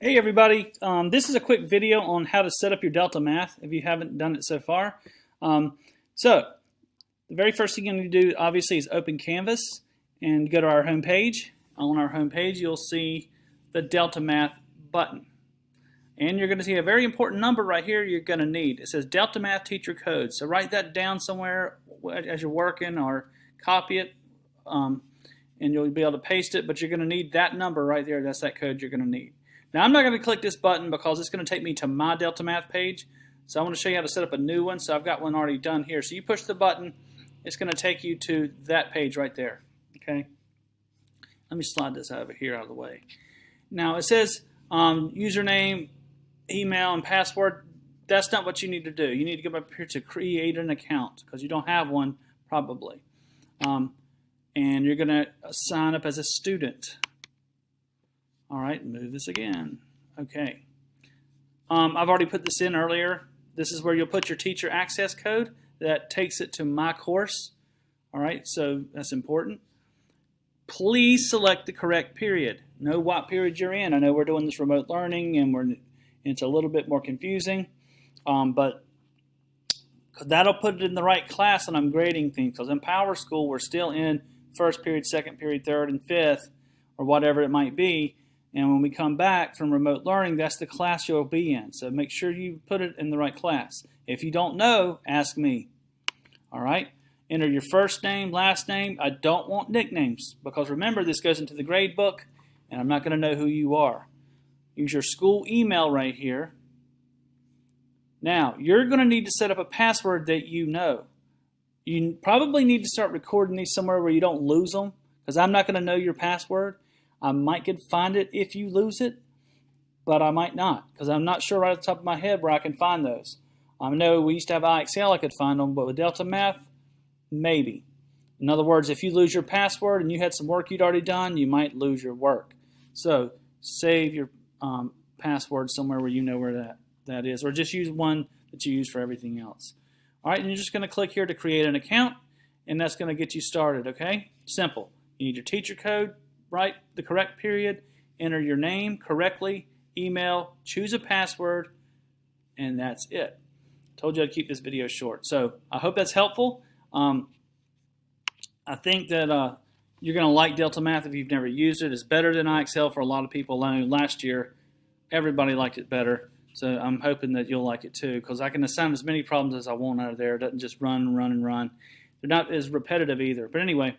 Hey everybody, this is a quick video on how to set up your Delta Math if you haven't done it so far. So the very first thing you need to do obviously is open Canvas and go to our home page. On our home page you'll see the Delta Math button. And you're going to see a very important number right here you're going to need. It says Delta Math Teacher Code. So write that down somewhere as you're working or copy it and you'll be able to paste it, but you're going to need that number right there. That's that code you're going to need. Now I'm not going to click this button because it's going to take me to my Delta Math page. So I want to show you how to set up a new one. So I've got one already done here. So you push the button, it's going to take you to that page right there. Okay. Let me slide this over here out of the way. Now it says username, email, and password. That's not what you need to do. You need to go up here to create an account because you don't have one probably. And you're going to sign up as a student. All right, move this again. Okay. I've already put this in earlier. This is where you'll put your teacher access code. That takes it to my course. All right, so that's important. Please select the correct period. Know what period you're in. I know we're doing this remote learning and it's a little bit more confusing, but that'll put it in the right class and I'm grading things. Because in Power School, we're still in first period, second period, third, and fifth, or whatever it might be. And when we come back from remote learning, that's the class you'll be in. So make sure you put it in the right class. If you don't know, ask me. All right? Enter your first name, last name. I don't want nicknames because remember, this goes into the grade book and I'm not going to know who you are. Use your school email right here. Now, you're going to need to set up a password that you know. You probably need to start recording these somewhere where you don't lose them because I'm not going to know your password. I might could find it if you lose it, but I might not because I'm not sure right off the top of my head where I can find those. I know we used to have IXL, I could find them, but with Delta Math, maybe. In other words, if you lose your password and you had some work you'd already done, you might lose your work. So save your password somewhere where you know where that is, or just use one that you use for everything else. All right, and you're just going to click here to create an account, and that's going to get you started, okay? Simple. You need your teacher code. Write the correct period, enter your name correctly, email, choose a password, and that's it. Told you I'd keep this video short. So I hope that's helpful. I think that you're going to like Delta Math if you've never used it. It's better than IXL for a lot of people. I know last year everybody liked it better. So I'm hoping that you'll like it too because I can assign as many problems as I want out of there. It doesn't just run and run and run. They're not as repetitive either. But anyway,